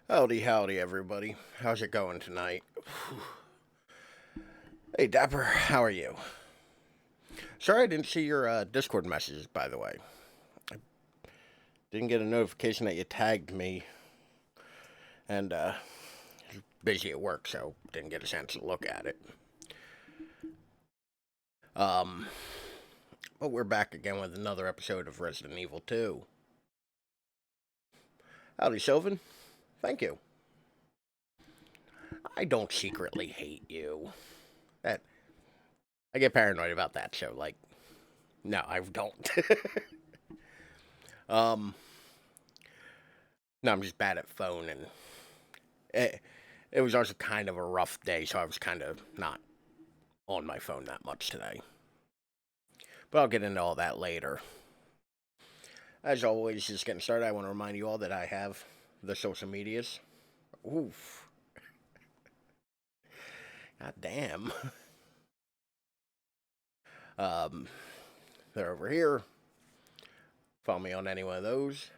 Howdy, howdy, everybody. How's it going tonight? Hey, Dapper, how are you? Sorry I didn't see your Discord messages, by the way. I didn't get a notification that you tagged me, and I was busy at work, so didn't get a chance to look at it. Um, but we're back again with another episode of Resident Evil 2. Howdy, Sylvan. Thank you. I don't secretly hate you. That I get paranoid about that show. Like, no, I don't. um, no, I'm just bad at phone, and it was also kind of a rough day, so I was kind of not on my phone that much today. But I'll get into all that later. As always, just getting started, I want to remind you all that I have the social medias. Oof. God damn. They're over here. Follow me on any one of those.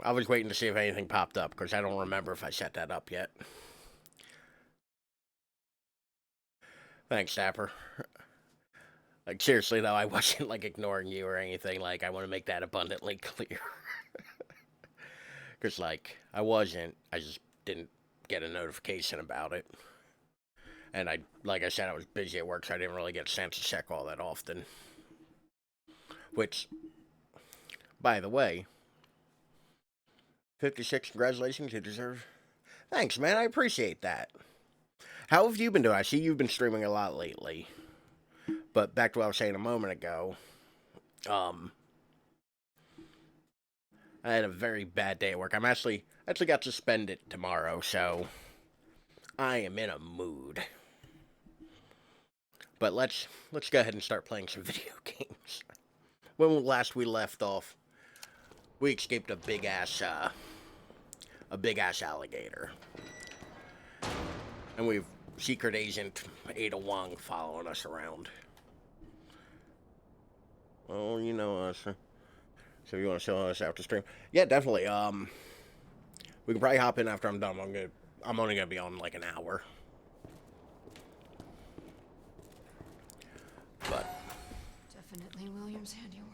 I was waiting to see if anything popped up, because I don't remember if I set that up yet. Thanks, Dapper. Like, seriously, though, I wasn't, like, ignoring you or anything. Like, I want to make that abundantly clear. Because, like, I wasn't. I just didn't get a notification about it. And like I said, I was busy at work, so I didn't really get a chance to check all that often. Which, by the way, 56, congratulations, you deserve. Thanks, man, I appreciate that. How have you been doing? I see you've been streaming a lot lately. But back to what I was saying a moment ago, um, I had a very bad day at work. I'm actually got suspended tomorrow, so I am in a mood. But let's go ahead and start playing some video games. When last we left off, we escaped a big ass alligator, and we've secret agent Ada Wong following us around. Oh, you know us. So you want to show us out the stream? Yeah, definitely. We can probably hop in after I'm done. I'm only gonna be on like an hour. But definitely William's handiwork.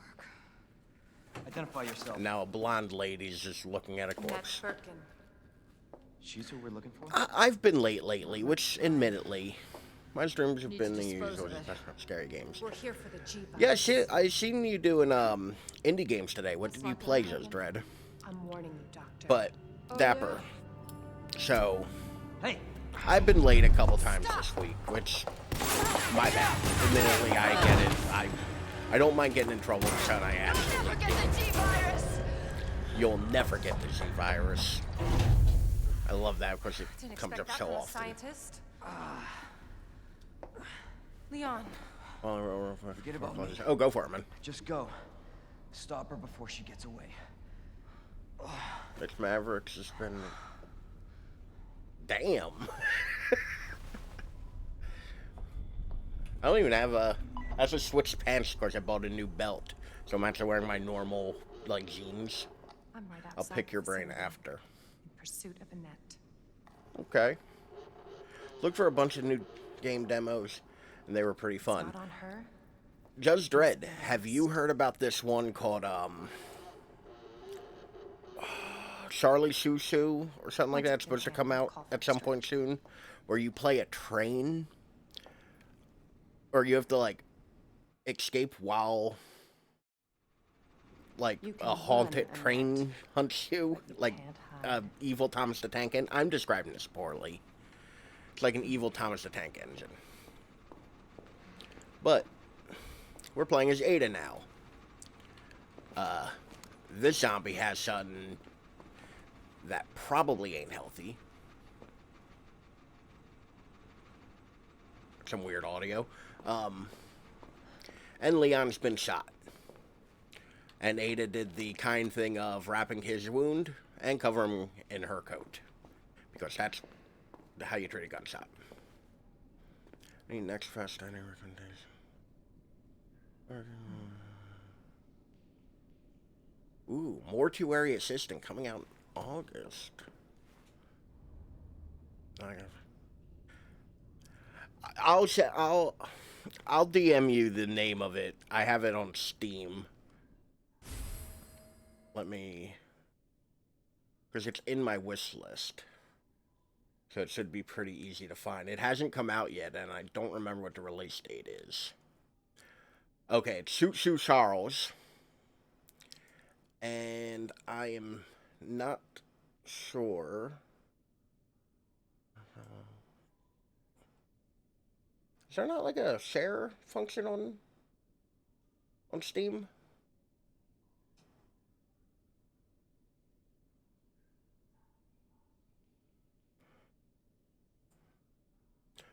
Identify yourself. Now a blonde lady's just looking at a corpse. That's Birkin. She's who we're looking for? I've been late lately, which admittedly, my streams have been the dispose usual of it. scary games. We're here for the Jeep. Yeah, I seen you doing indie games today. What did you play, Just Dread? I'm warning you, Doctor. But Dapper. So Hey! I've been late a couple times this week, which my bad. Admittedly, I get it. I don't mind getting in trouble for I ask. You'll never get the G-virus! You'll never get the G-virus. I love that because it comes up so often. Scientist. Leon. Forget about me. Oh, go for it, man. Just go. Stop her before she gets away. It's Mavericks has been... Damn. I don't even have a... I just switched pants because I bought a new belt. So I'm actually wearing my normal, like, jeans. I'm right outside. I'll pick your the brain cinema, after. in pursuit of a net. Okay. Look for a bunch of new game demos, and they were pretty fun. Not on her. Judge Dredd, have you heard about this one called, Charlie Shoo Shoo, or something like that? It's supposed to come out at some point soon, where you play a train, or you have to, like, escape while, like, a haunted train hunts you, like, evil Thomas the Tank Engine. I'm describing this poorly. It's like an evil Thomas the Tank Engine. But we're playing as Ada now. This zombie has something that probably ain't healthy. Some weird audio. And Leon's been shot. And Ada did the kind thing of wrapping his wound and covering him in her coat. Because that's how you treat a gunshot. Any next fast dining recommendation? Ooh, Mortuary Assistant coming out in August. I'll DM you the name of it. I have it on Steam. Because it's in my wish list. So it should be pretty easy to find. It hasn't come out yet, and I don't remember what the release date is. Okay, it's Shoot Shoot Charles. And I am not sure. Is there not like a share function on Steam?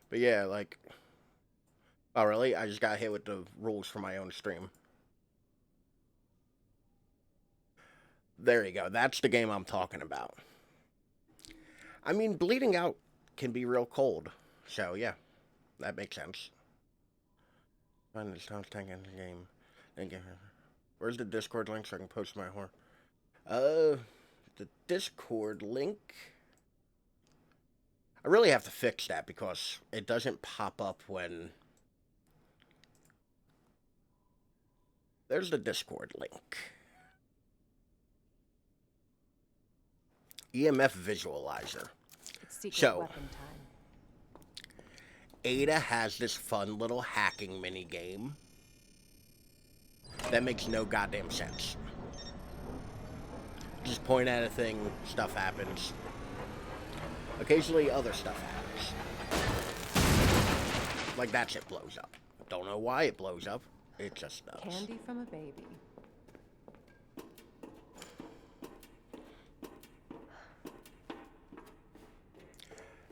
But yeah, like... Oh, really? I just got hit with the rules for my own stream. There you go. That's the game I'm talking about. I mean, bleeding out can be real cold. So, yeah. That makes sense. Find the Stones tank in the game. Thank you. Where's the Discord link so I can post my horror? The Discord link... I really have to fix that because it doesn't pop up when... There's the Discord link. EMF visualizer. It's secret So, weapon time. Ada has this fun little hacking mini game that makes no goddamn sense. Just point at a thing, stuff happens. Occasionally other stuff happens. Like that shit blows up. Don't know why it blows up. It just does. Candy from a baby.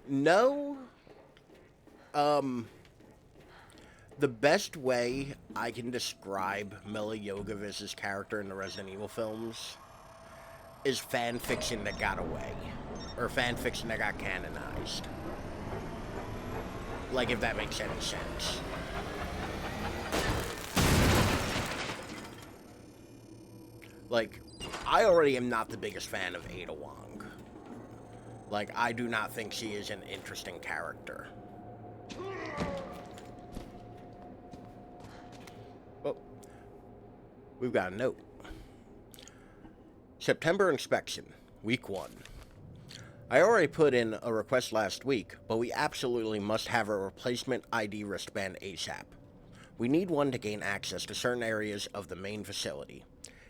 No. The best way I can describe Mila Jovovich's character in the Resident Evil films is fan fiction that got away. Or fan fiction that got canonized. Like, if that makes any sense. Like, I already am not the biggest fan of Ada Wong. Like, I do not think she is an interesting character. Oh. We've got a note. September inspection, week 1. I already put in a request last week, but we absolutely must have a replacement ID wristband ASAP. We need one to gain access to certain areas of the main facility.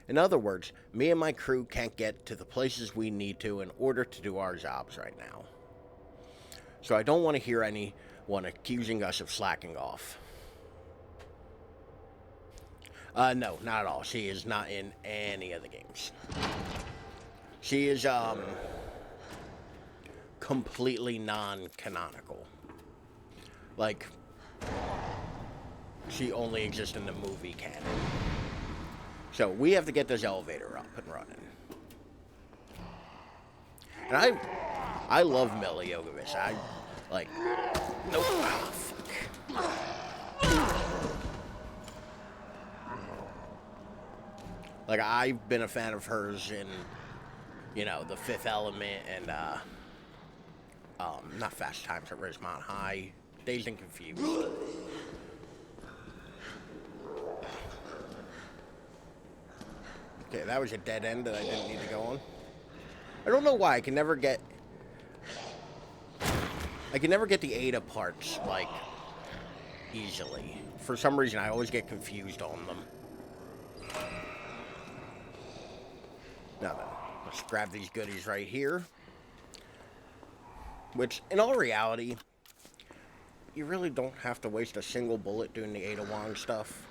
In other words, me and my crew can't get to the places we need to in order to do our jobs right now. So I don't want to hear anyone accusing us of slacking off. No, not at all. She is not in any of the games. She is, completely non-canonical. Like, she only exists in the movie canon. So we have to get this elevator up and running. And I love Mila Jovovich. I like nope. Oh, fuck. Like, I've been a fan of hers in, you know, The Fifth Element and not Fast Times at Ridgemont High, Dazed and Confused. Okay, that was a dead end that I didn't need to go on. I don't know why I can never get the Ada parts, like, easily. For some reason, I always get confused on them. Now then, let's grab these goodies right here. Which, in all reality, you really don't have to waste a single bullet doing the Ada Wong stuff.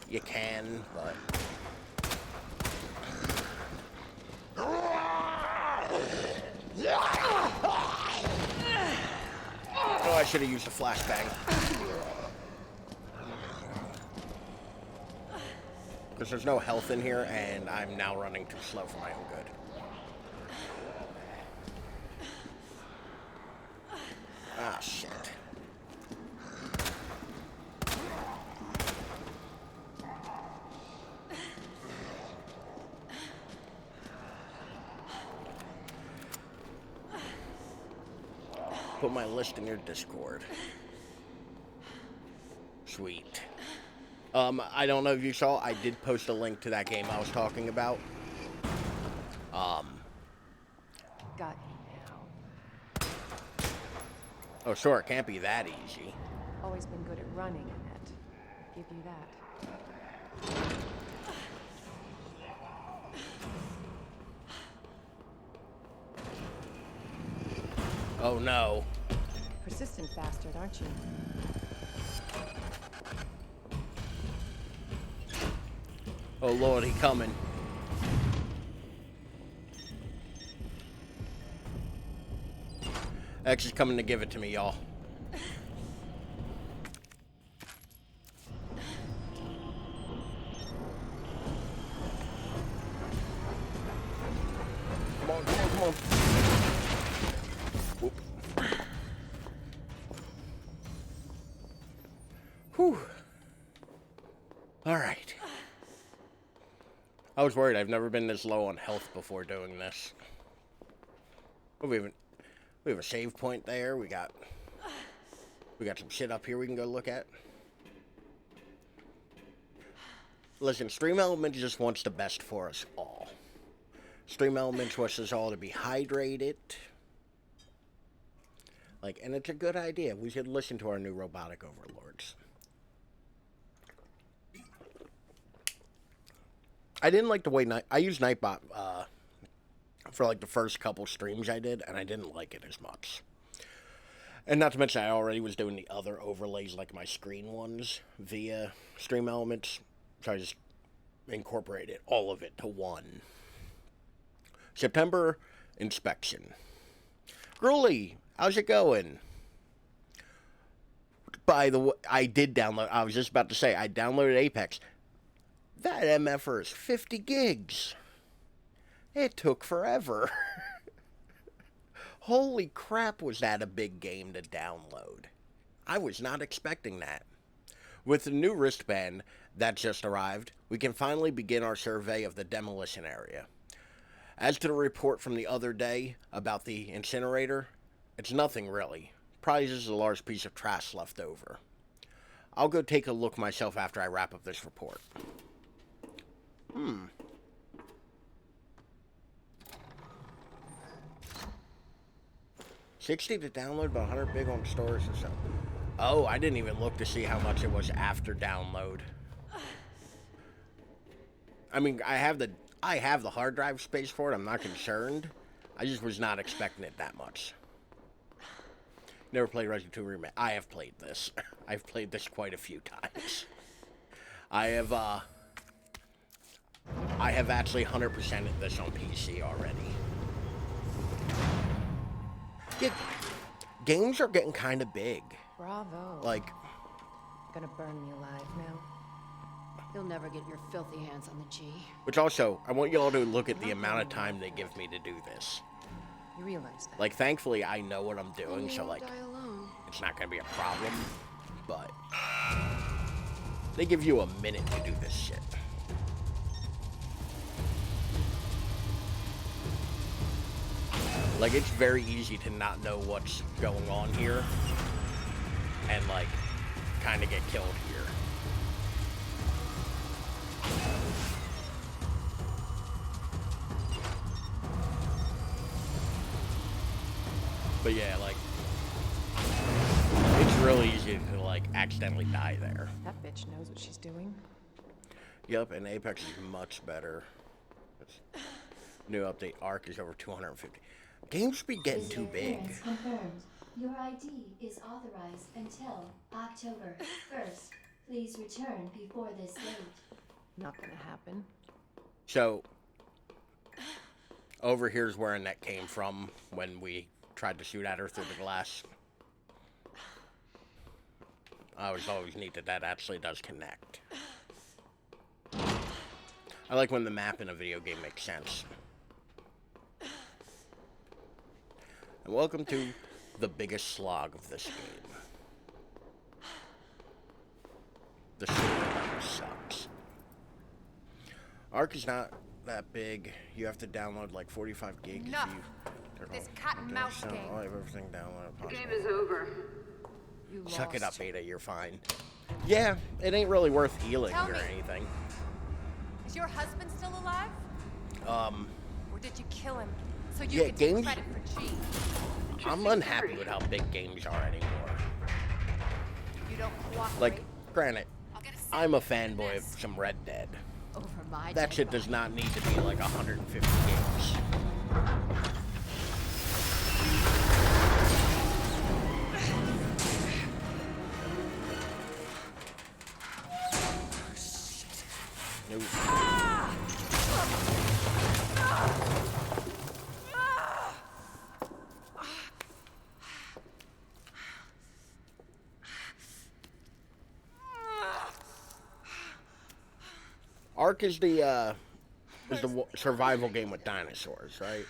You can, but... Oh, I should have used a flashbang. Because there's no health in here, and I'm now running too slow for my own good. Ah, shit. Put my list in your Discord. Sweet. I don't know if you saw, I did post a link to that game I was talking about. Got you now. Oh, sure, it can't be that easy. Always been good at running, Annette. Give you that. Oh, no. Persistent bastard, aren't you? Oh, Lord, he coming. X is coming to give it to me, y'all. Come on, come on, come on. Whoop. Whew. All right. I was worried. I've never been this low on health before doing this. Oh, we have a save point there. We got some shit up here we can go look at. Listen, Stream Elements just wants the best for us all. Stream Elements wants us all to be hydrated. Like, and it's a good idea. We should listen to our new robotic overlords. I didn't like the way I used Nightbot for like the first couple streams I did, and I didn't like it as much. And not to mention, I already was doing the other overlays, like my screen ones, via Stream Elements. So I just incorporated all of it to one. September inspection. Gruely, how's it going? By the way, I did download. I was just about to say, I downloaded Apex. That MFR is 50 gigs. It took forever. Holy crap, was that a big game to download. I was not expecting that. With the new wristband that just arrived, we can finally begin our survey of the demolition area. As to the report from the other day about the incinerator, it's nothing really. Probably just a large piece of trash left over. I'll go take a look myself after I wrap up this report. 60 to download, but 100 big on storage or something. Oh, I didn't even look to see how much it was after download. I mean, I have the hard drive space for it. I'm not concerned. I just was not expecting it that much. Never played Resident 2 Remake. I have played this. I've played this quite a few times. I have actually 100%ed this on PC already. Yeah, games are getting kind of big. Bravo. Like, Gonna burn me alive now. You'll never get your filthy hands on the G. which also, I want you all to look at the amount of time they give me to do this. You realize that? Like, thankfully, I know what I'm doing, so, like, Die alone. it's not gonna be a problem. But they give you a minute to do this shit. Like, it's very easy to not know what's going on here and, like, kind of get killed here. But yeah, like, it's really easy to, like, accidentally die there. That bitch knows what she's doing. Yep, and Apex is much better. New update, Arc is over 250. Games be getting too big. Clearance confirmed. Your ID is authorized until October 1st. Please return before this date. Not gonna happen. So, over here's where Annette came from when we tried to shoot at her through the glass. I always neat that actually does connect. I like when the map in a video game makes sense. And welcome to the biggest slog of this game. The super level sucks. Arc is not that big. You have to download like 45 gigs. Enough. This cat and mouse game. I have everything downloaded possible. Game is over. You Suck it up, lost. Ada. You're fine. Yeah, it ain't really worth healing Tell or me. anything. Is your husband still alive? Or did you kill him so you Yeah, could take games- credit for G? I'm unhappy with how big games are anymore. You don't cooperate. Like, granted, I'll get a I'm a sentence for fanboy of this. some Red Dead. Over my That dead shit does body. not need to be like 150 gigs. Nope. Ark is the survival game with dinosaurs, right?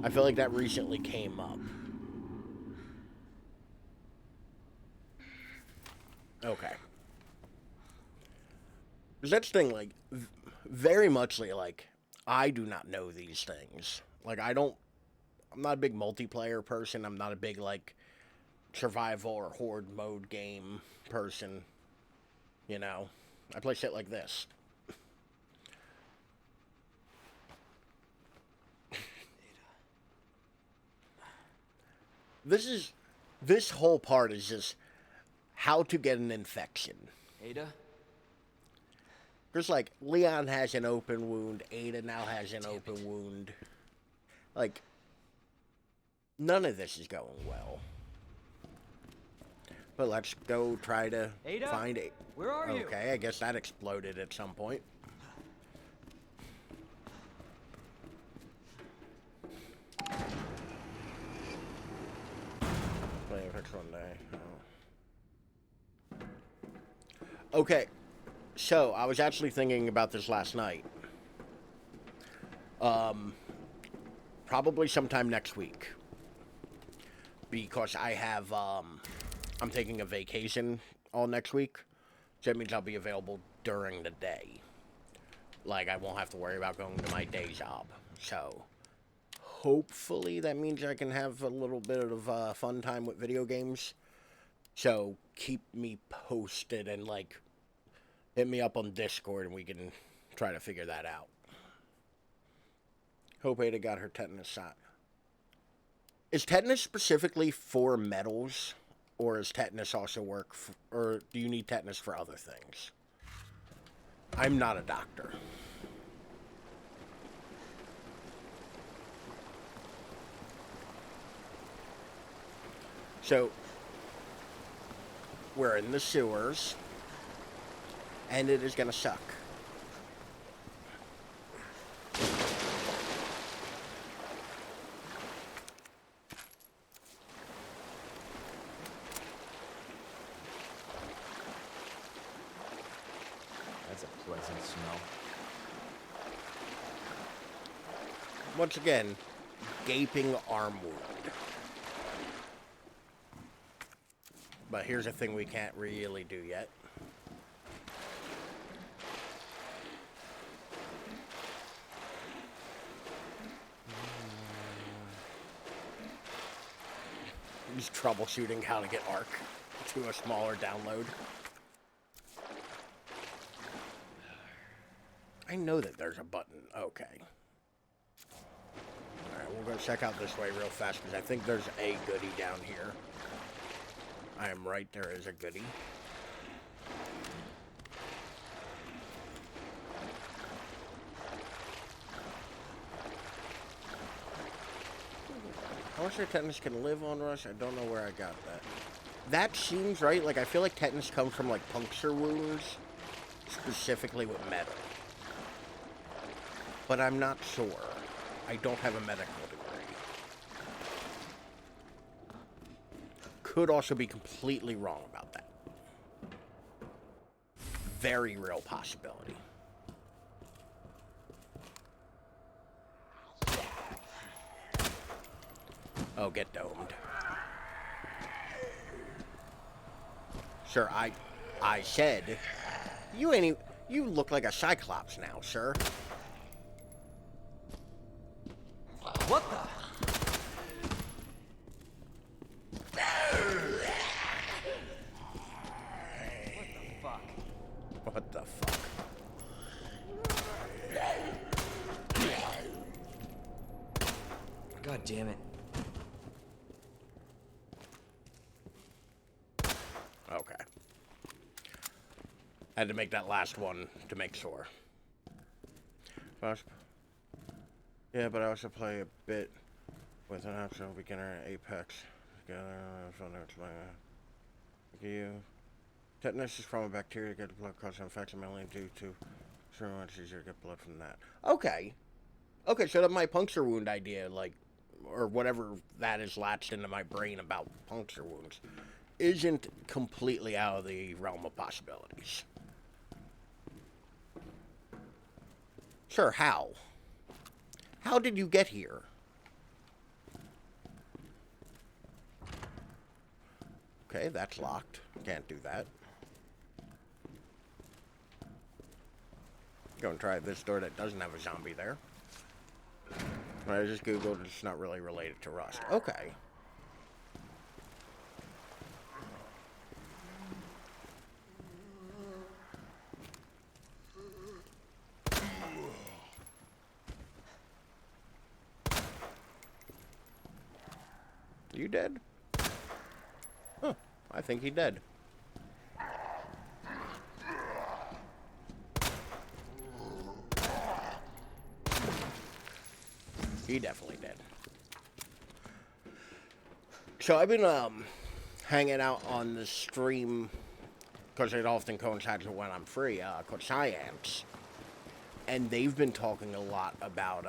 I feel like that recently came up. Okay. Because that's the thing, like, very much like, I do not know these things. Like, I'm not a big multiplayer person. I'm not a big, like, survival or horde mode game person. You know? I play shit like this. This whole part is just how to get an infection. Ada? Because, like, Leon has an open wound. Ada now has an open wound. Like, none of this is going well. But let's go try to Ada? find it. Where are you? Okay, I guess that exploded at some point. Play a fix one day. Oh. Okay, so I was actually thinking about this last night. Probably sometime next week. Because I have, I'm taking a vacation all next week. So that means I'll be available during the day. Like, I won't have to worry about going to my day job. So, hopefully that means I can have a little bit of fun time with video games. So, keep me posted and, like, hit me up on Discord and we can try to figure that out. Hope Ada got her tetanus shot. Is tetanus specifically for metals? Or does tetanus also work for, or do you need tetanus for other things? I'm not a doctor. So, we're in the sewers, and it is gonna suck. That's a pleasant smell. Once again, gaping arm wound. But here's a thing we can't really do yet. He's troubleshooting how to get ARC to a smaller download. I know that there's a button. Okay. Alright, we'll go check out this way real fast because I think there's a goodie down here. I am right, there is a goodie. How much of tetanus can live on Rush? I don't know where I got that. That seems right. Like, I feel like tetanus comes from, like, puncture wounds. Specifically with metal. But I'm not sure. I don't have a medical degree. Could also be completely wrong about that. Very real possibility. Oh, get domed. Sir, I said, you look like a cyclops now, sir. What the? What the fuck? God damn it. Okay. I had to make that last one to make sure. Yeah, but I also play a bit with an optional beginner in Apex. You. Tetanus is from a bacteria that get blood causing infection mainly due to so much easier to get blood from that. Okay. Okay, so that my puncture wound idea, like, or whatever that is latched into my brain about puncture wounds, isn't completely out of the realm of possibilities. Sure, how? How did you get here? Okay, that's locked. Can't do that. Go and try this door that doesn't have a zombie there. I just googled, it's not really related to Rust. Okay. You dead? Huh. I think he did. He definitely did. So I've been hanging out on the stream because it often coincides with when I'm free, called Science. And they've been talking a lot about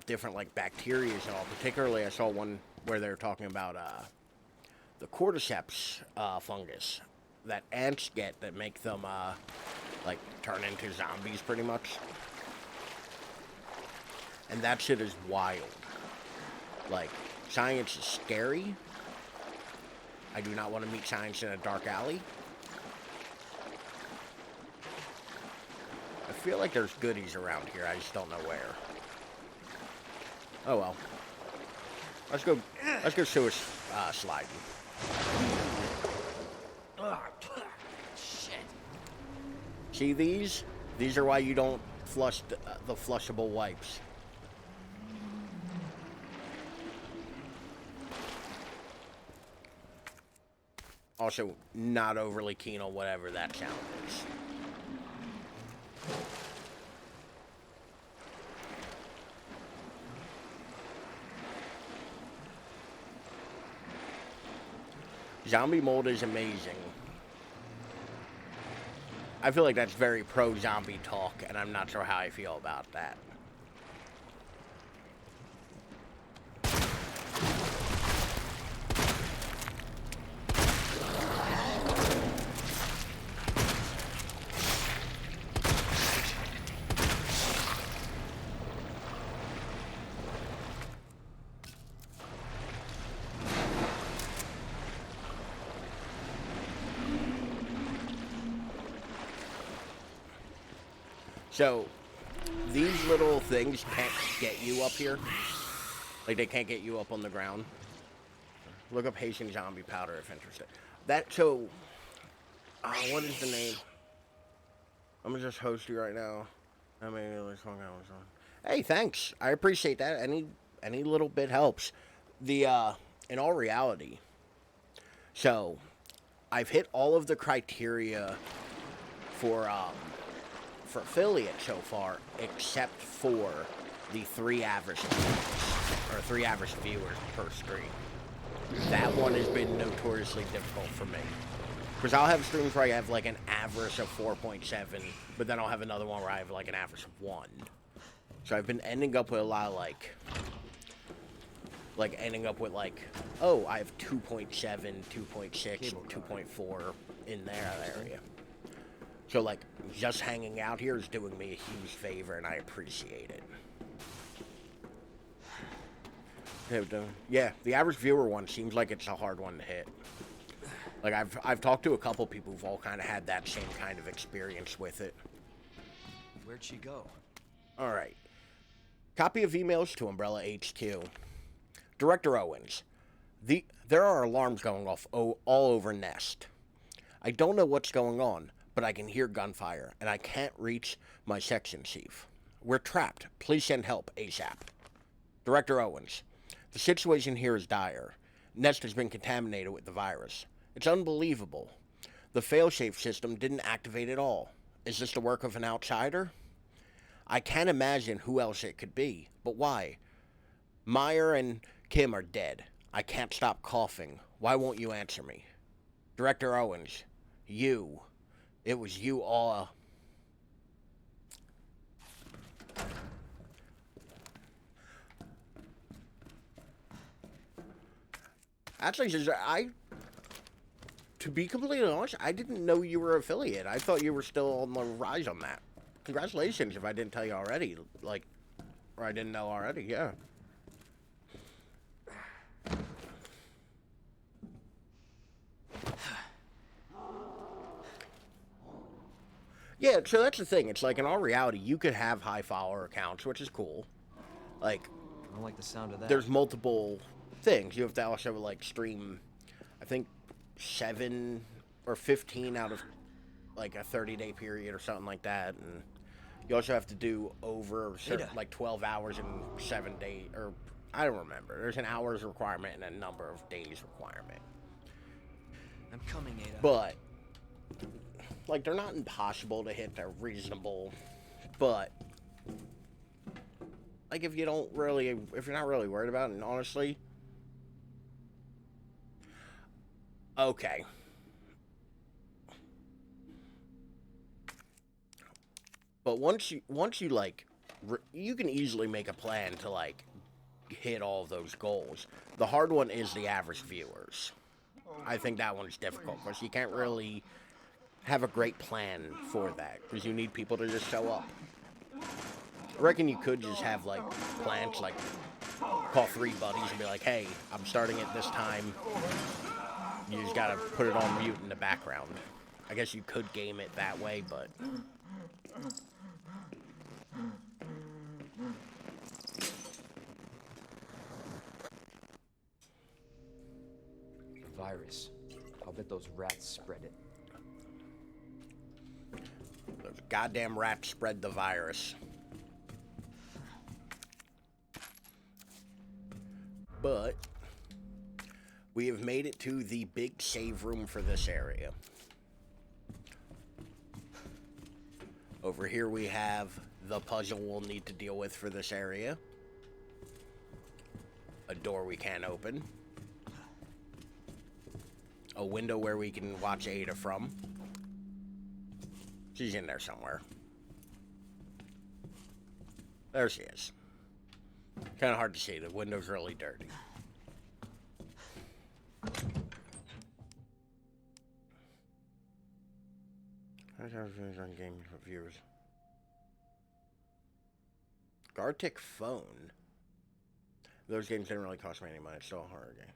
different like bacteria and all. Particularly, I saw one where they were talking about the cordyceps fungus that ants get that make them like turn into zombies, pretty much. And that shit is wild. Like, science is scary. I do not want to meet science in a dark alley. I feel like there's goodies around here. I just don't know where. Oh well. Let's go sewer sliding. Shit. See these? These are why you don't flush the flushable wipes. Also, not overly keen on whatever that sound is. Zombie mold is amazing. I feel like that's very pro-zombie talk, and I'm not sure how I feel about that. So, these little things can't get you up here. Like, they can't get you up on the ground. Look up Haitian zombie powder if interested. What is the name? I'm gonna just host you right now. Hey, thanks. I appreciate that. Any little bit helps. In all reality, so I've hit all of the criteria for affiliate so far, except for the 3 average viewers per stream. That one has been notoriously difficult for me. Because I'll have streams where I have like an average of 4.7, but then I'll have another one where I have like an average of 1. So I've been ending up with a lot of oh, I have 2.7, 2.6, 2.4 in that area. So, like, just hanging out here is doing me a huge favor, and I appreciate it. Yeah, the average viewer one seems like it's a hard one to hit. Like, I've talked to a couple people who've all kind of had that same kind of experience with it. Where'd she go? All right. Copy of emails to Umbrella HQ. Director Owens. There are alarms going off all over Nest. I don't know what's going on, but I can hear gunfire, and I can't reach my section chief. We're trapped. Please send help ASAP. Director Owens. The situation here is dire. Nest has been contaminated with the virus. It's unbelievable. The failsafe system didn't activate at all. Is this the work of an outsider? I can't imagine who else it could be, but why? Meyer and Kim are dead. I can't stop coughing. Why won't you answer me? Director Owens. You. It was you all. Actually, to be completely honest, I didn't know you were affiliate. I thought you were still on the rise on that. Congratulations if I didn't tell you already. Like, or I didn't know already, yeah. Yeah, so that's the thing. It's like, in all reality, you could have high follower accounts, which is cool. Like, I don't like the sound of that. there's multiple things. You have to also, like, stream, I think, 7 or 15 out of, like, a 30-day period or something like that. And you also have to do over, like, 12 hours in 7 days, or I don't remember. There's an hours requirement and a number of days requirement. I'm coming, Ada. But, like, they're not impossible to hit. They're reasonable. But, like, if you're not really worried about it, and honestly, okay. But once you like, you can easily make a plan to, like, hit all of those goals. The hard one is the average viewers. I think that one's difficult because you can't really have a great plan for that because you need people to just show up. I reckon you could just have, like, plans, like, call 3 buddies and be like, hey, I'm starting at this time. You just gotta put it on mute in the background. I guess you could game it that way, but... Virus. I'll bet those rats spread it. Those goddamn rats spread the virus. But we have made it to the big save room for this area. Over here we have the puzzle we'll need to deal with for this area. A door we can't open. A window where we can watch Ada from. She's in there somewhere. There she is. Kind of hard to see. The window's really dirty. On game viewers. Gartic Phone. Those games didn't really cost me any money. It's still a horror game.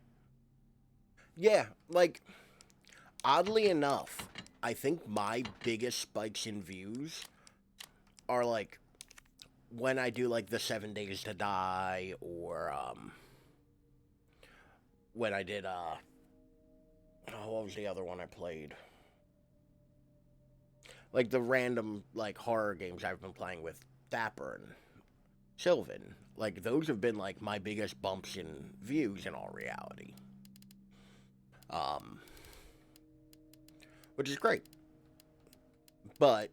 Yeah, like, oddly enough, I think my biggest spikes in views are, like, when I do, like, the 7 Days to Die, or, when I did, what was the other one I played? Like, the random, like, horror games I've been playing with Dapper and Sylvan. Like, those have been, like, my biggest bumps in views in all reality. Which is great. But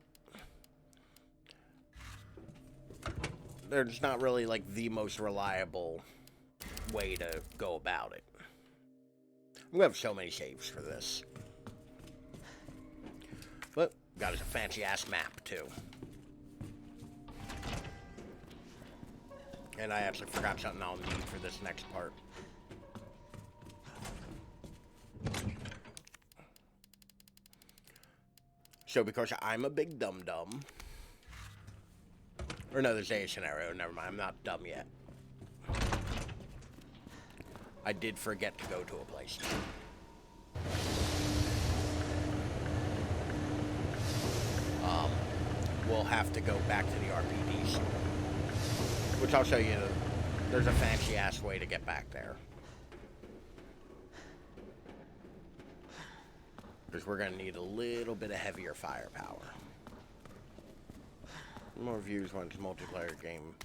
they're just not really, like, the most reliable way to go about it. I'm gonna have so many saves for this. But got us a fancy ass map too. And I actually forgot something I'll need for this next part. So because I'm a big dum-dum, or no, there's a scenario, never mind, I'm not dumb yet. I did forget to go to a place. We'll have to go back to the RPDs, which I'll show you. There's a fancy ass way to get back there. Because we're going to need a little bit of heavier firepower. More views when it's a multiplayer game.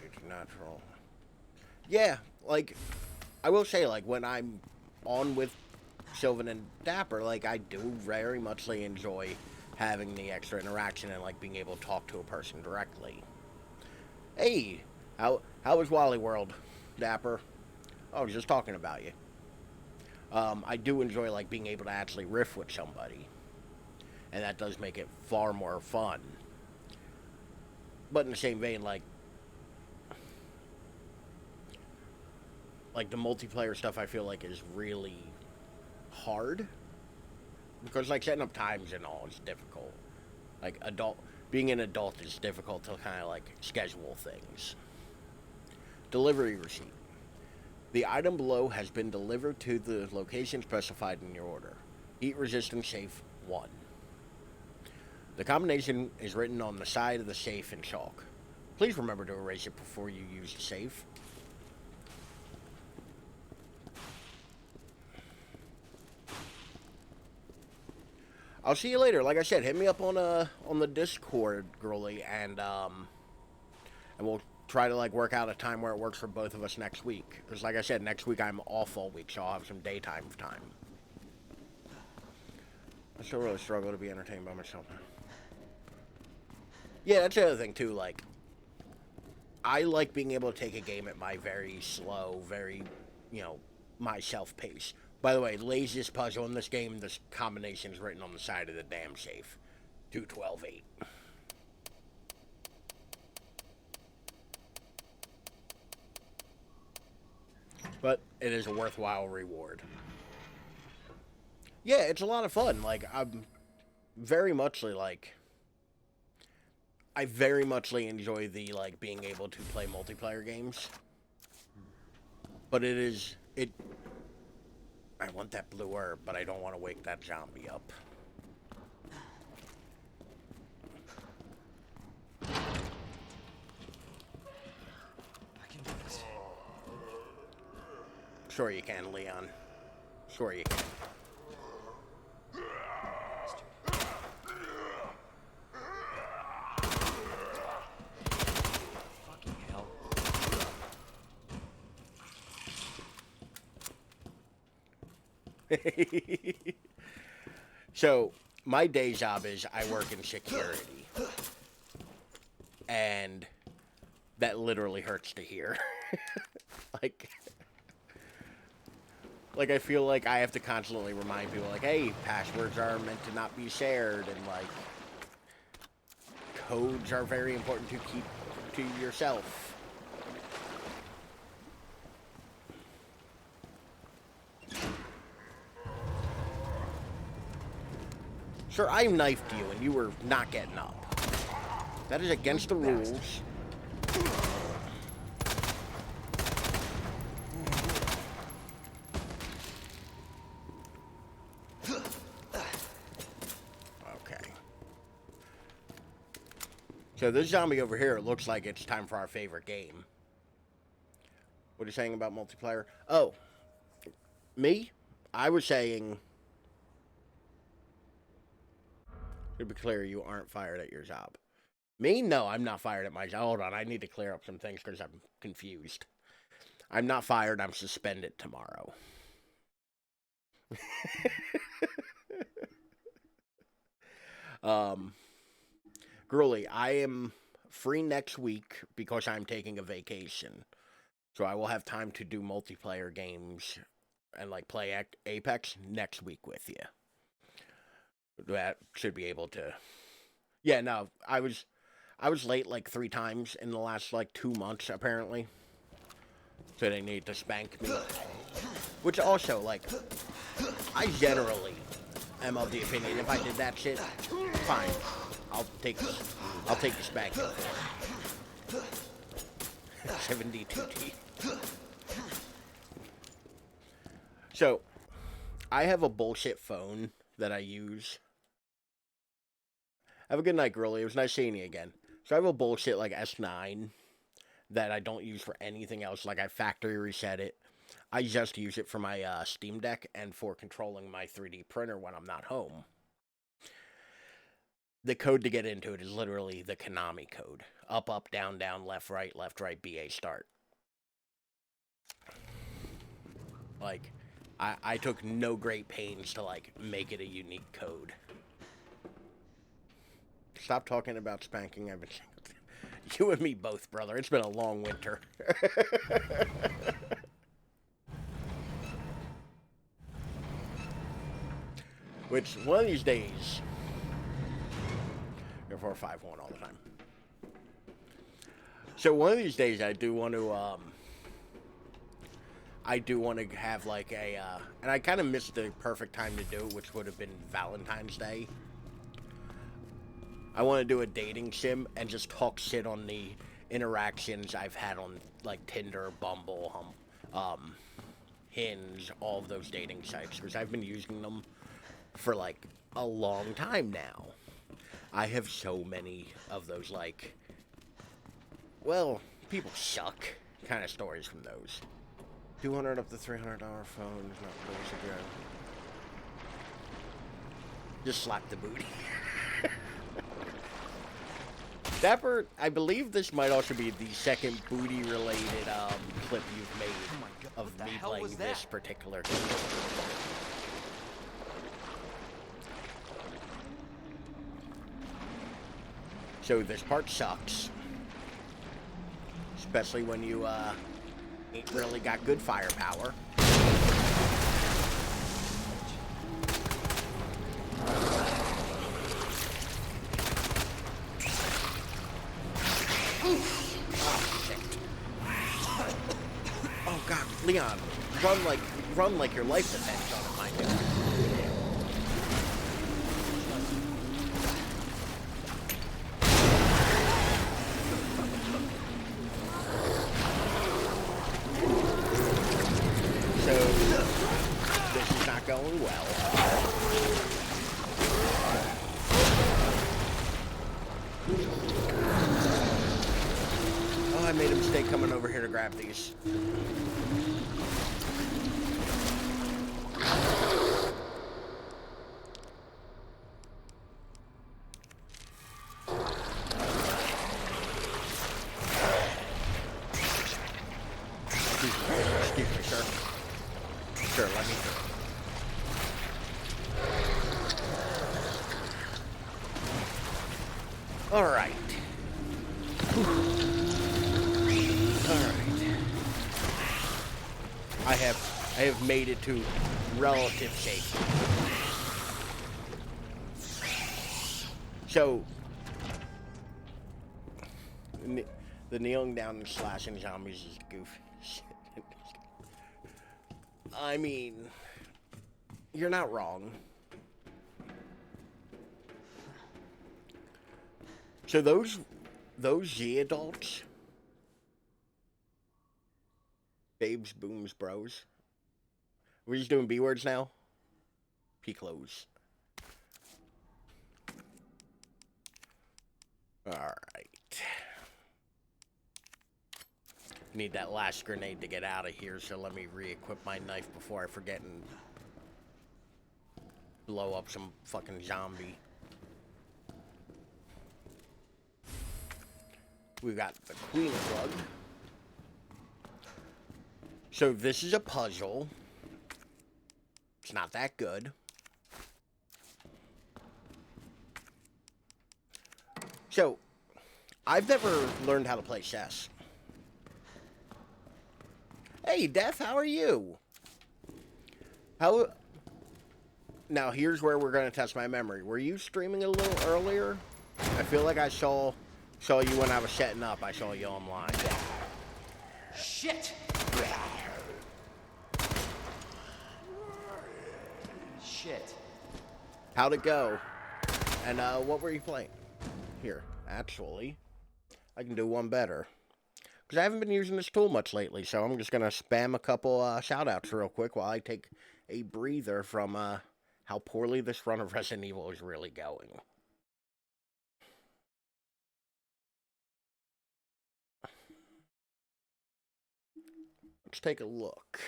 It's natural. Yeah, like, I will say, like, when I'm on with Sylvan and Dapper, like, I do very muchly enjoy having the extra interaction and, like, being able to talk to a person directly. Hey, how was Wally World, Dapper? Oh, I was just talking about you. I do enjoy, like, being able to actually riff with somebody. And that does make it far more fun. But in the same vein, like the multiplayer stuff I feel like is really hard. Because, like, setting up times and all is difficult. Like, being an adult is difficult to kind of, like, schedule things. Delivery receipt. The item below has been delivered to the location specified in your order. Heat resistant safe 1. The combination is written on the side of the safe in chalk. Please remember to erase it before you use the safe. I'll see you later. Like I said, hit me up on the Discord, girly, and and we'll try to like work out a time where it works for both of us next week. Because like I said, next week I'm off all week, so I'll have some daytime time. I still really struggle to be entertained by myself. Yeah, that's the other thing too. Like, I like being able to take a game at my very slow, very, myself pace. By the way, laziest puzzle in this game, this combination is written on the side of the damn safe. 2-12-8. But it is a worthwhile reward. Yeah, it's a lot of fun. Like, I'm very muchly like... I very muchly enjoy the, like, being able to play multiplayer games. But it is... I want that blue herb, but I don't want to wake that zombie up. I can do this. Sure you can, Leon. Sure you can. Fucking hell. So, my day job is I work in security. And that literally hurts to hear. like I feel like I have to constantly remind people, like, hey, passwords are meant to not be shared, and, like, codes are very important to keep to yourself. Sir, I knifed you, and you were not getting up. That is against the rules. Okay. So this zombie over here, it looks like it's time for our favorite game. What are you saying about multiplayer? Oh. Me? I was saying... To be clear, you aren't fired at your job. Me? No, I'm not fired at my job. Hold on, I need to clear up some things because I'm confused. I'm not fired, I'm suspended tomorrow. Gruely, I am free next week because I'm taking a vacation. So I will have time to do multiplayer games and, like, play Apex next week with you. That should be able to... Yeah, no, I was late like 3 times in the last like 2 months apparently. So they need to spank me. Which also, like, I generally am of the opinion if I did that shit, fine. I'll take the spanking. 72T. So, I have a bullshit phone that I use. Have a good night, girlie. It was nice seeing you again. So I have a bullshit like S9 that I don't use for anything else. Like, I factory reset it. I just use it for my Steam Deck and for controlling my 3D printer when I'm not home. The code to get into it is literally the Konami code. Up, up, down, down, left, right, BA, start. Like, I took no great pains to, like, make it a unique code. Stop talking about spanking. I've been... You and me both, brother. It's been a long winter. Which, one of these days... You're 4-5-1 all the time. So, one of these days, I do want to have, like, a... and I kind of missed the perfect time to do it, which would have been Valentine's Day. I want to do a dating sim and just talk shit on the interactions I've had on, like, Tinder, Bumble, Hinge, all of those dating sites, because I've been using them for, like, a long time now. I have so many of those, like, well, people suck kind of stories from those. $200 up to $300 phone is not close again. Just slap the booty. Dapper, I believe this might also be the second booty-related clip you've made Oh my God, of what the me hell playing was this that? particular game. So this part sucks. Especially when you ain't really got good firepower. Oh shit. Oh god, Leon, run like your life depends on it, my dude. So this is not going well. Oh, I made a mistake coming over here to grab these. Excuse me, sir. Sure, let me through. All right. All right. I have made it to relative safety. So the kneeling down and slashing zombies is goofy shit. I mean, you're not wrong. So those Z adults, babes, booms, bros. We're just doing B words now. P close. All right. Need that last grenade to get out of here, so let me re-equip my knife before I forget and blow up some fucking zombie. We got the queen plug. So this is a puzzle. It's not that good. So, I've never learned how to play chess. Hey, Death, how are you? Now, here's where we're going to test my memory. Were you streaming a little earlier? I feel like I saw you when I was setting up. I saw you online. Shit! Shit. How'd it go? And what were you playing? Here, actually, I can do one better. Because I haven't been using this tool much lately, so I'm just going to spam a couple shout-outs real quick while I take a breather from how poorly this run of Resident Evil is really going. Let's take a look.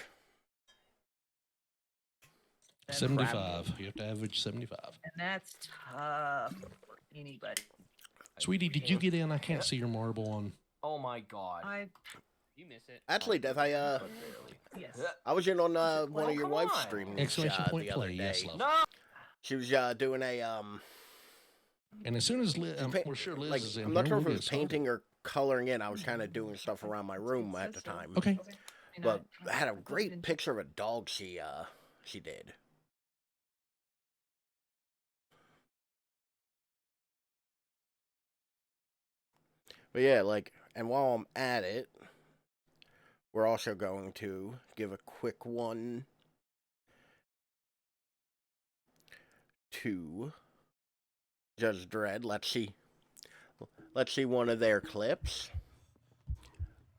75. You have to average 75. And that's tough for anybody. Sweetie, did you get in? I can't see your marble on. Oh my god. You miss it. Actually, Death, Yes. I was in on one of your come wife's on. streams Exclamation point the other play. day. Yes, love. No! She was doing a And as soon as Liz, we're sure Liz like, is in I'm not here, sure if we'll it get was started. painting or coloring in. I was kind of doing stuff around my room at the time. Okay. But I had a great picture of a dog she did. But yeah, like, and while I'm at it, we're also going to give a quick one to Judge Dredd. Let's see one of their clips,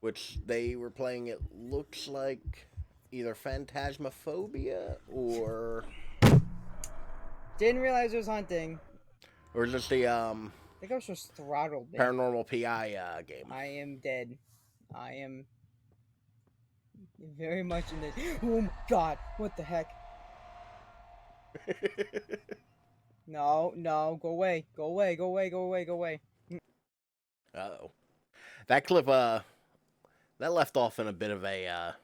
which they were playing. It looks like either Phantasmophobia or Didn't realize it was hunting. or just the I think I was just throttled. Man. Paranormal PI game. I am dead. I am very much in the. Oh my god! What the heck? No, no, go away, go away, go away, go away, go away. Uh-oh. That clip, that left off in a bit of a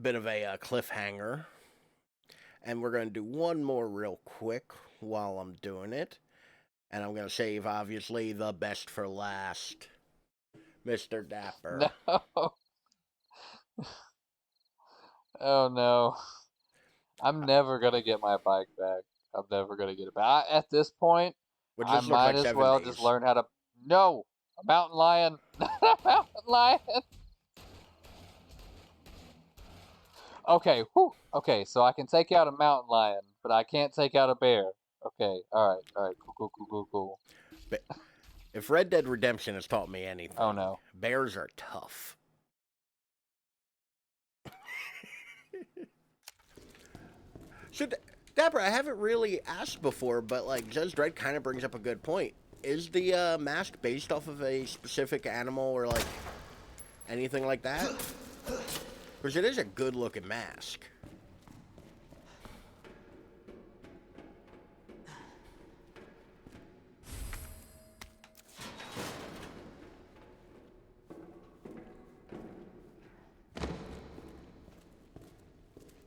cliffhanger. And we're going to do one more real quick while I'm doing it. And I'm going to save, obviously, the best for last. Mr. Dapper. No. Oh no. I'm never gonna get my bike back. I'm never gonna get it back. At this point, Which I just looks might like as 7 well days. just learn how to. No! A mountain lion! Not a mountain lion! Okay, whew. Okay, so I can take out a mountain lion, but I can't take out a bear. Okay, alright, cool. But if Red Dead Redemption has taught me anything, oh no. Bears are tough. So, Dapper, I haven't really asked before, but, like, Judge Dredd kind of brings up a good point. Is the mask based off of a specific animal or, like, anything like that? Because it is a good-looking mask.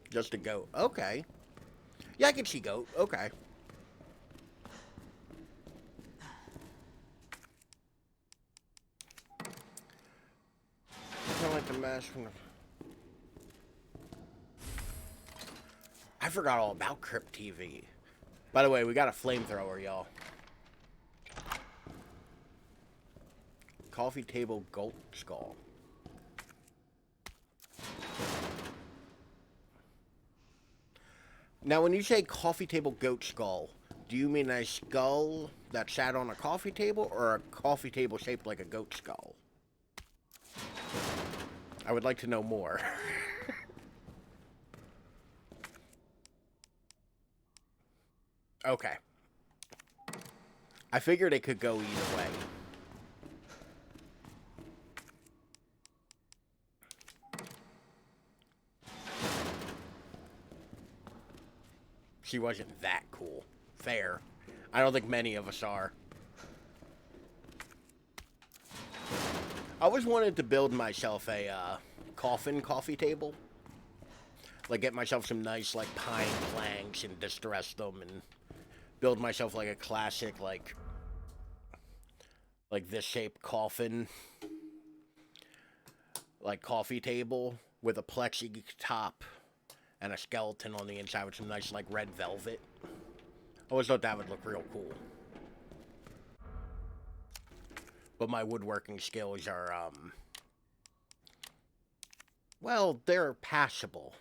Just a goat. Okay. Yeah, I can see goat. Okay. Kind of like the mask from the... I forgot all about Crypt TV. By the way, we got a flamethrower, y'all. Coffee table goat skull. Now, when you say coffee table goat skull, do you mean a skull that sat on a coffee table or a coffee table shaped like a goat skull? I would like to know more. Okay. I figured it could go either way. She wasn't that cool. Fair. I don't think many of us are. I always wanted to build myself a coffin coffee table. Like, get myself some nice, like, pine planks and distress them and build myself, like, a classic, like this shaped coffin. Like, coffee table with a plexi top and a skeleton on the inside with some nice, like, red velvet. I always thought that would look real cool. But my woodworking skills are, well, they're passable.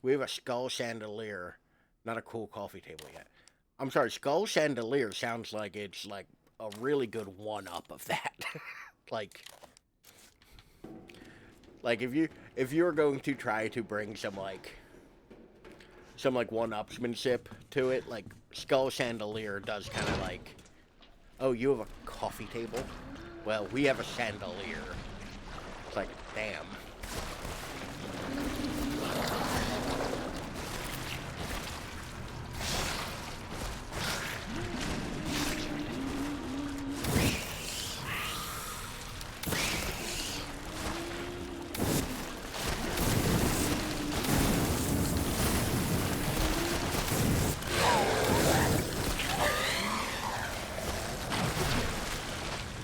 We have a skull chandelier. Not a cool coffee table yet. I'm sorry, skull chandelier sounds like it's, like, a really good one-up of that. Like, if you were going to try to bring some one-upsmanship to it, like, skull chandelier does kind of like, oh, you have a coffee table? Well, we have a chandelier. It's like, damn.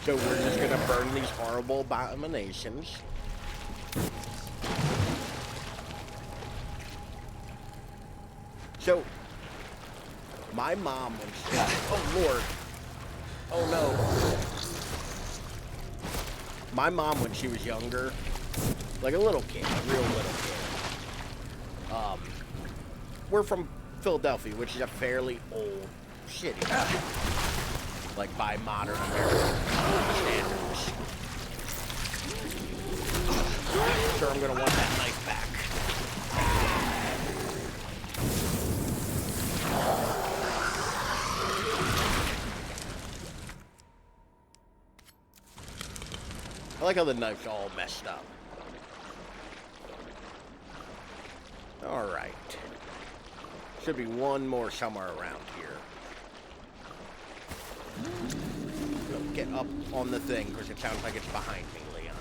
So we're just gonna burn these horrible abominations. So, my mom when she... Oh, Lord. Oh, no. My mom, when she was younger, like a little kid, a real little kid, we're from Philadelphia, which is a fairly old city. Like, by modern American standards. I'm sure I'm gonna want that knife back. I like how the knife's all messed up. Alright. Should be one more somewhere around here. get up on the thing because it sounds like it's behind me, Leon.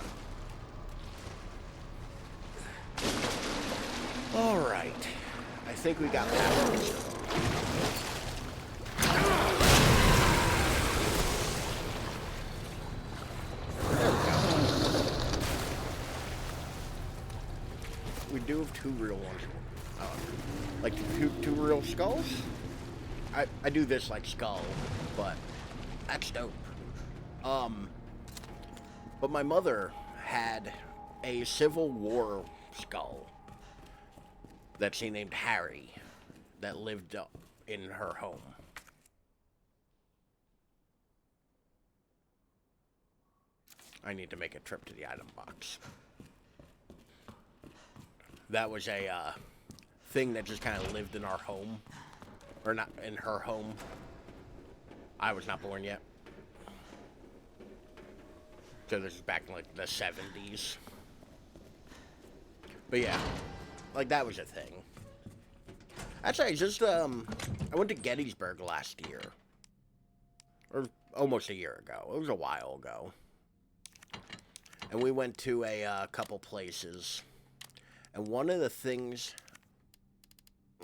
Alright. I think we got power. There we go. We do have two real ones. Like two real skulls? I do this like skull, but that's dope. But my mother had a Civil War skull that she named Harry that lived in her home. I need to make a trip to the item box. That was a thing that just kind of lived in our home. Or not in her home. I was not born yet. So this is back in like the 70s. But yeah, like that was a thing. Actually, I just I went to Gettysburg last year. Or almost a year ago. It was a while ago. And we went to a couple places. And one of the things...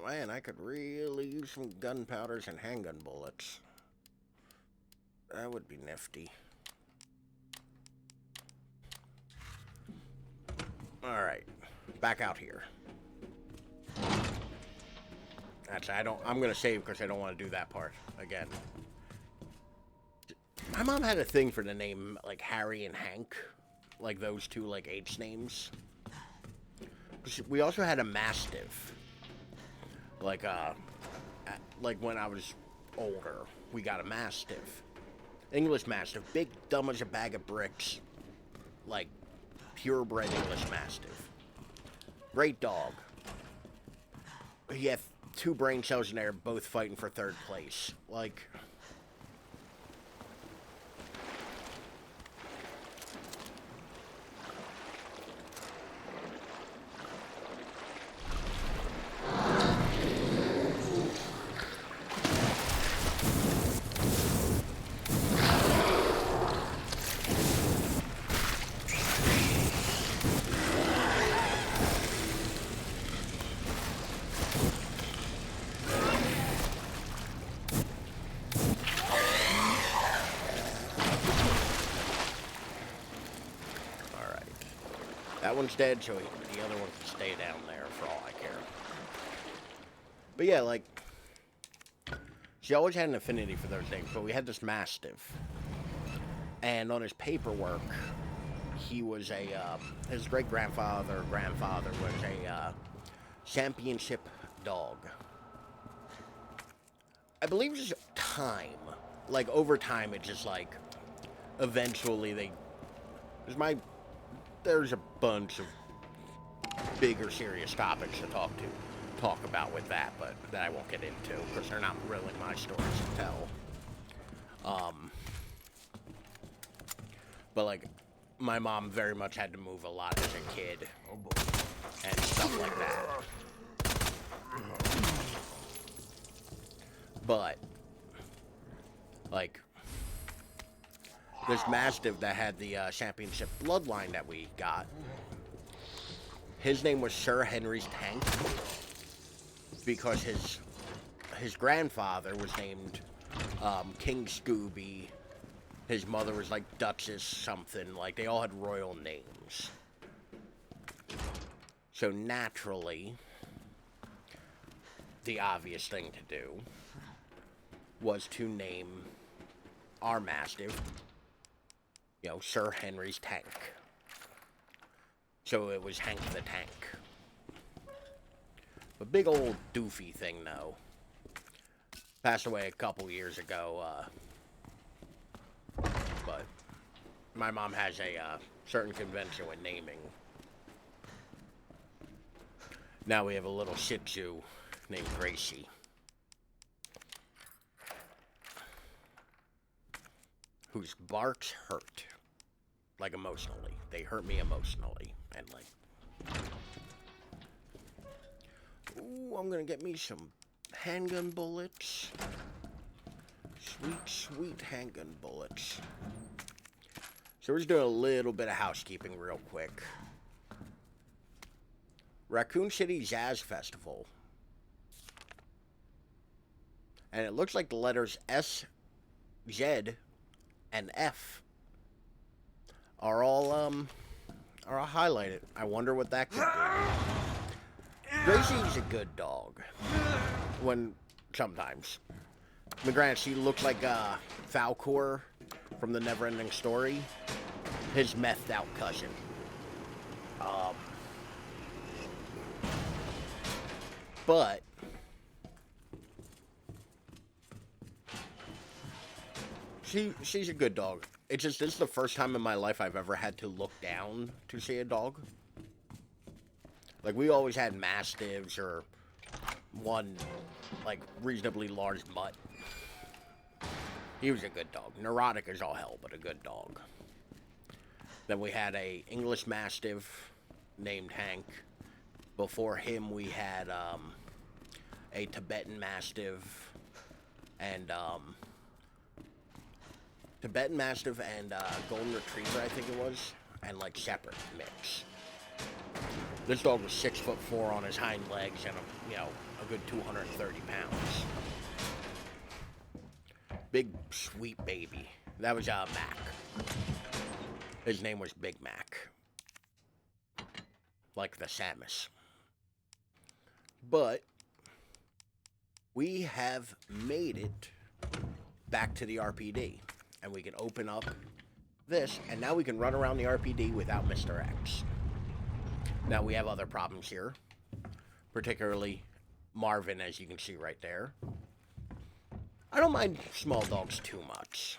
Man, I could really use some gunpowders and handgun bullets. That would be nifty. Alright. Back out here. Actually, I'm gonna save because I don't want to do that part again. My mom had a thing for the name, like, Harry and Hank. Like, those two, like, H names. We also had a Mastiff. Like when I was older, we got a Mastiff. English Mastiff. Big, dumb as a bag of bricks. Like, purebred English Mastiff. Great dog. He had 2 brain cells in there, both fighting for 3rd place. Like... That one's dead, so the other one can stay down there for all I care. But yeah, like, she always had an affinity for those things, but we had this Mastiff. And on his paperwork, he was his great-grandfather or grandfather was a championship dog. I believe it's time. Like, over time, it just, like, eventually there's a bunch of bigger, serious topics to talk about with that, but that I won't get into, because they're not really my stories to tell. But, like, my mom very much had to move a lot as a kid, and stuff like that. But, like, this Mastiff that had the championship bloodline that we got, his name was Sir Henry's Tank, because his grandfather was named King Scooby. His mother was like Duchess something. Like, they all had royal names. So naturally, the obvious thing to do was to name our Mastiff, you know, Sir Henry's Tank. So it was Hank the Tank. A big old doofy thing, though. Passed away a couple years ago, but my mom has a certain convention with naming. Now we have a little Shih Tzu named Gracie. Whose barks hurt. Like, emotionally. They hurt me emotionally. And, like... Ooh, I'm gonna get me some handgun bullets. Sweet, sweet handgun bullets. So we're just doing a little bit of housekeeping real quick. Raccoon City Jazz Festival. And it looks like the letters S, Z, and F are all highlighted. I wonder what that could be. Gracie's a good dog. Sometimes. I mean, granted, she looks like Falcor from the Neverending Story. His methed out cousin. But she's a good dog. It's just, this is the first time in my life I've ever had to look down to see a dog. Like, we always had Mastiffs or one, like, reasonably large mutt. He was a good dog. Neurotic as all hell, but a good dog. Then we had a English Mastiff named Hank. Before him, we had a Tibetan Mastiff and Golden Retriever, I think it was, and like Shepherd mix. This dog was 6'4" on his hind legs and a good 230 pounds. Big sweet baby. That was Mac. His name was Big Mac. Like the Samus. But we have made it back to the RPD. And we can open up this, and now we can run around the RPD without Mr. X. Now we have other problems here. Particularly Marvin, as you can see right there. I don't mind small dogs too much.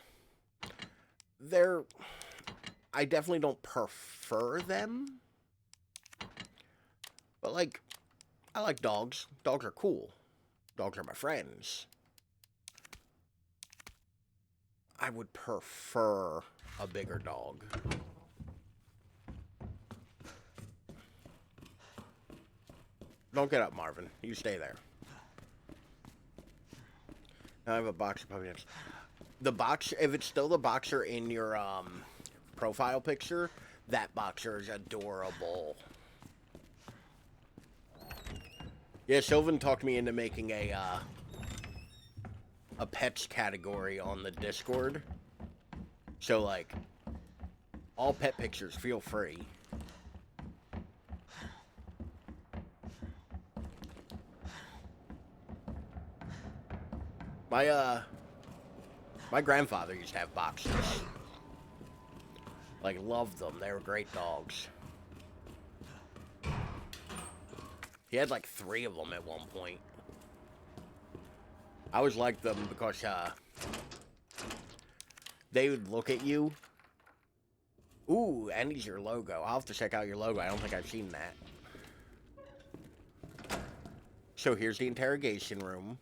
I definitely don't prefer them. But, like, I like dogs. Dogs are cool. Dogs are my friends. I would prefer a bigger dog. Don't get up, Marvin. You stay there. Now I have a box of puppy dogs. The box, if it's still the boxer in your profile picture, that boxer is adorable. Yeah, Sylvan talked me into making a pets category on the Discord. So, like, all pet pictures, feel free. My grandfather used to have boxers. Like, loved them. They were great dogs. He had like 3 of them at one point. I always liked them because they would look at you. Ooh, and he's your logo. I'll have to check out your logo. I don't think I've seen that. So here's the interrogation room.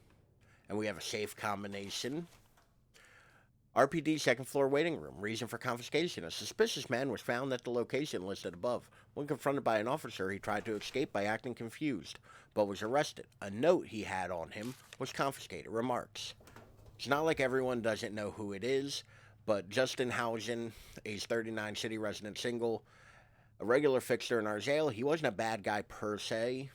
And we have a safe combination. RPD second floor waiting room. Reason for confiscation. A suspicious man was found at the location listed above. When confronted by an officer, he tried to escape by acting confused, but was arrested. A note he had on him was confiscated. Remarks. It's not like everyone doesn't know who it is, but Justin Hausen, age 39, city resident, single, a regular fixture in our jail. He wasn't a bad guy per se,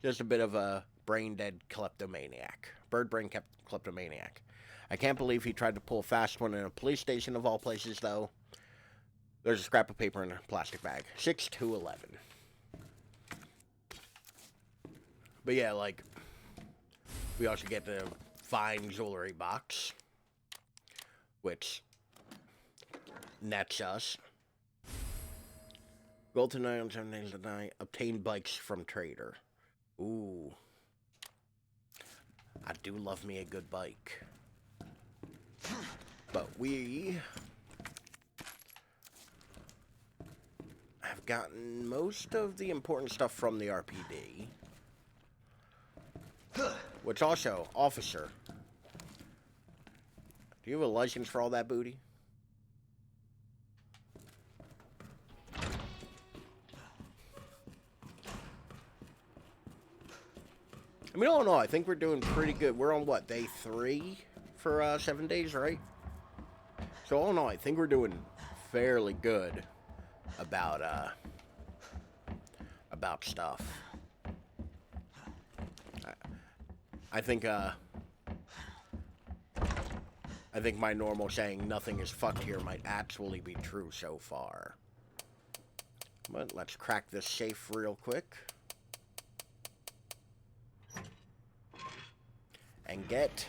just a bit of a brain-dead kleptomaniac. Bird-brain kleptomaniac. I can't believe he tried to pull a fast one in a police station of all places, though. There's a scrap of paper in a plastic bag. 6-11. But yeah, like, we also get the fine jewelry box, which nets us. Gold tonight on 7 days of the night. Obtain bikes from trader. Ooh. I do love me a good bike. But we have gotten most of the important stuff from the RPD. Which also, officer, do you have a license for all that booty? I mean, all in all, I think we're doing pretty good. We're on, what, day 3 for 7 days, right? So all in all, I think we're doing fairly good about stuff. I think my normal saying nothing is fucked here might actually be true so far. But let's crack this safe real quick. And get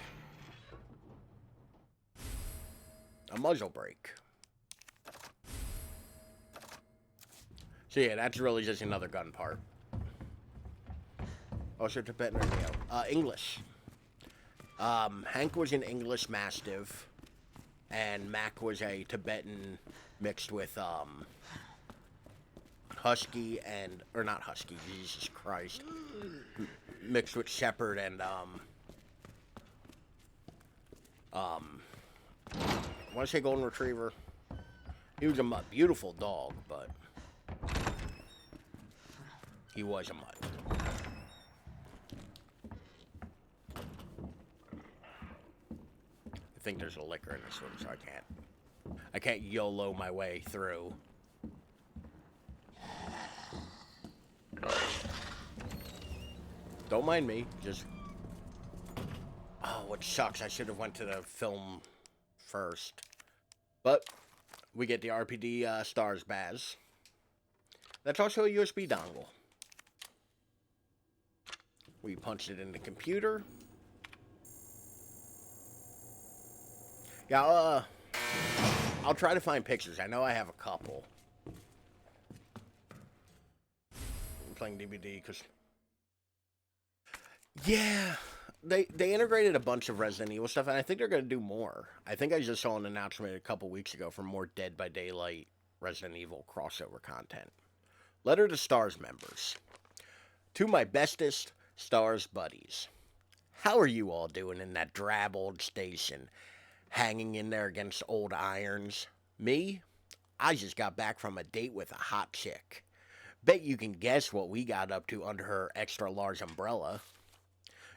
a muzzle brake. So yeah, that's really just another gun part. Also Tibetan or Neo. English. Hank was an English Mastiff, and Mac was a Tibetan mixed with, Husky and, or not Husky, Jesus Christ. Mixed with Shepherd and, I want to say Golden Retriever. He was a mutt. Beautiful dog, but he was a mutt. I think there's a liquor in this one, so I can't YOLO my way through. Don't mind me, just... Oh, what sucks, I should have went to the film first. But, we get the RPD Stars Baz. That's also a USB dongle. We punch it in the computer. Yeah, I'll try to find pictures. I know I have a couple. I'm playing DVD because... Yeah, they integrated a bunch of Resident Evil stuff, and I think they're going to do more. I think I just saw an announcement a couple weeks ago for more Dead by Daylight Resident Evil crossover content. Letter to Stars members. To my bestest Stars buddies. How are you all doing in that drab old station? Hanging in there against old irons? Me? I just got back from a date with a hot chick. Bet you can guess what we got up to under her extra large umbrella.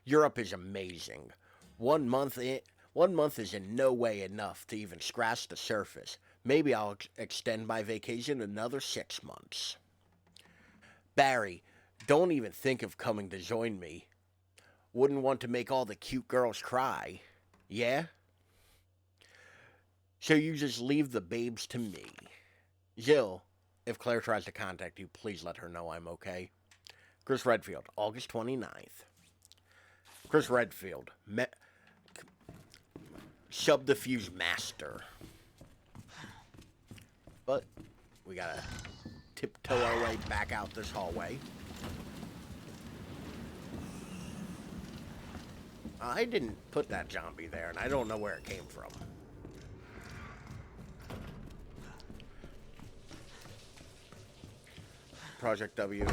Europe is amazing. 1 month is in no way enough to even scratch the surface. Maybe I'll extend my vacation another 6 months. Barry, don't even think of coming to join me. Wouldn't want to make all the cute girls cry. Yeah? So you just leave the babes to me. Jill, if Claire tries to contact you, please let her know I'm okay. Chris Redfield, August 29th. Chris Redfield, subterfuge master. But we gotta tiptoe our way back out this hallway. I didn't put that zombie there, and I don't know where it came from. Project W.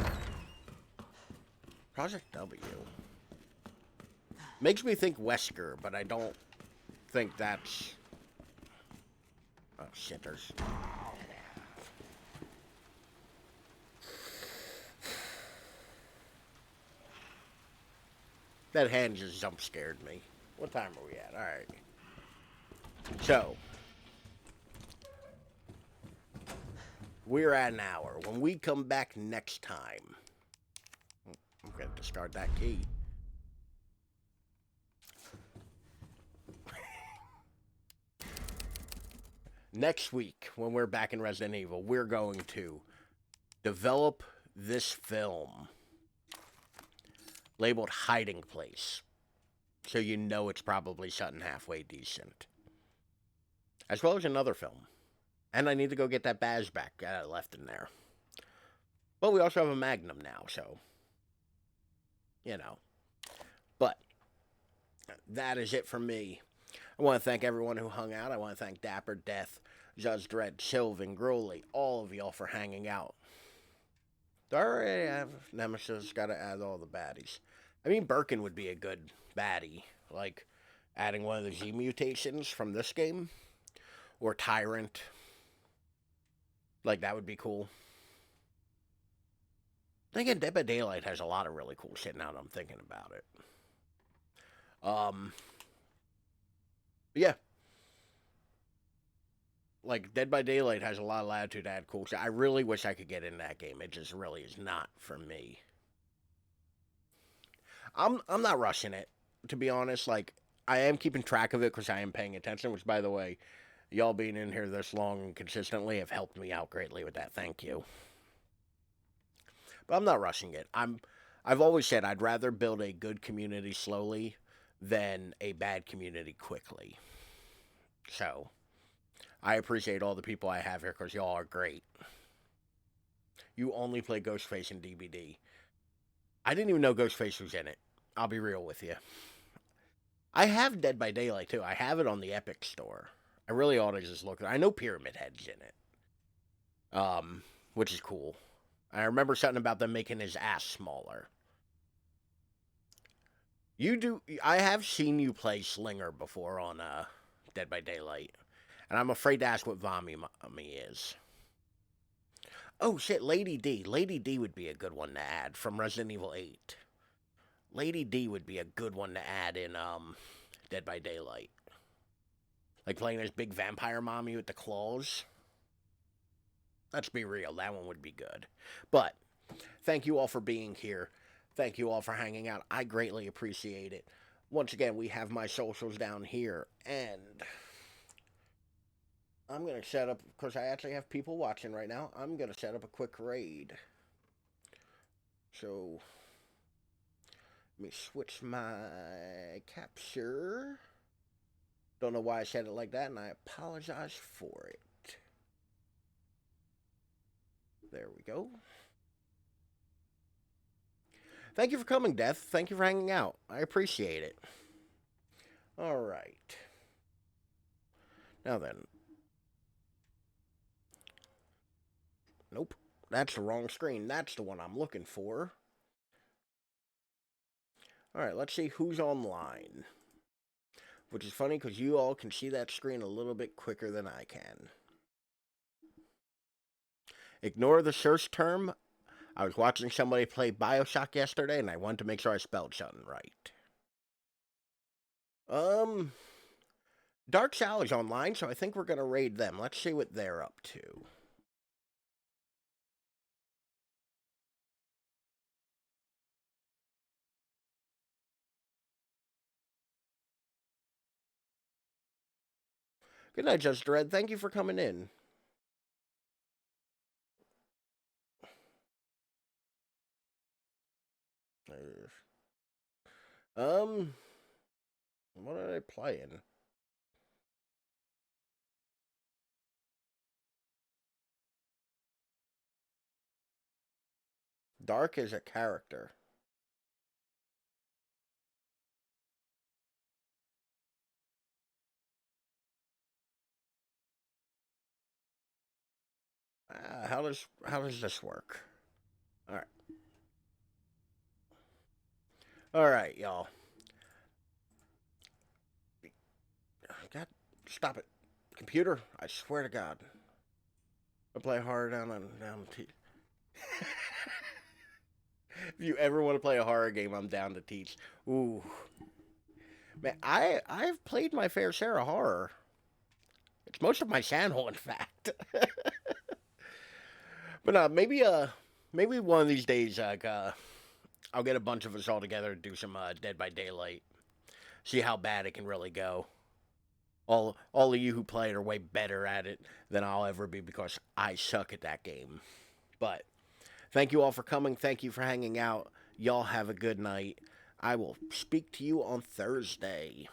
Project W. Makes me think Wesker, but I don't think that's... Oh, shitters. That hand just jump scared me. What time are we at? Alright. So. We're at an hour. When we come back next time... I'm going to discard that key. Next week, when we're back in Resident Evil, we're going to develop this film labeled Hiding Place, so you know it's probably shut in halfway decent. As well as another film. And I need to go get that badge back left in there. But we also have a Magnum now, so... You know. But, that is it for me. I want to thank everyone who hung out. I want to thank Dapper, Death, Judge Dredd, Sylvan, Growley, all of y'all for hanging out. Do I already have Nemesis? Gotta add all the baddies. I mean, Birkin would be a good baddie. Like, adding one of the Z mutations from this game. Or Tyrant. Like, that would be cool. Again, Dead by Daylight has a lot of really cool shit now that I'm thinking about it. Yeah. Like, Dead by Daylight has a lot of latitude to add cool shit. I really wish I could get in that game. It just really is not for me. I'm not rushing it, to be honest. Like, I am keeping track of it because I am paying attention, which, by the way, y'all being in here this long and consistently have helped me out greatly with that. Thank you. But I'm not rushing it. I've always said I'd rather build a good community slowly than a bad community quickly. So, I appreciate all the people I have here because y'all are great. You only play Ghostface in DBD. I didn't even know Ghostface was in it. I'll be real with you. I have Dead by Daylight too. I have it on the Epic Store. I really ought to just look. I know Pyramid Head's in it, which is cool. I remember something about them making his ass smaller. You do. I have seen you play Slinger before on Dead by Daylight, and I'm afraid to ask what Vami is. Oh shit, Lady D. Lady D would be a good one to add from Resident Evil 8. Lady D would be a good one to add in Dead by Daylight. Like playing this big vampire mommy with the claws. Let's be real, that one would be good. But thank you all for being here. Thank you all for hanging out. I greatly appreciate it. Once again, we have my socials down here, and I'm going to set up, because I actually have people watching right now, I'm going to set up a quick raid. So, let me switch my capture. Don't know why I said it like that, and I apologize for it. There we go. Thank you for coming, Death. Thank you for hanging out. I appreciate it. All right. Now then. Nope. That's the wrong screen. That's the one I'm looking for. All right, let's see who's online. Which is funny because you all can see that screen a little bit quicker than I can. Ignore the search term. I was watching somebody play BioShock yesterday, and I wanted to make sure I spelled something right. Dark Sal's online, so I think we're going to raid them. Let's see what they're up to. Good night, Just Red. Thank you for coming in. What are they playing? Dark is a character. How does this work? All right. All right, y'all. God, stop it, computer! I swear to God. I play hard down to If you ever want to play a horror game, I'm down to teach. Ooh, man, I've played my fair share of horror. It's most of my channel, in fact. But maybe one of these days, I'll get a bunch of us all together to do some Dead by Daylight. See how bad it can really go. All of you who play it are way better at it than I'll ever be because I suck at that game. But thank you all for coming. Thank you for hanging out. Y'all have a good night. I will speak to you on Thursday.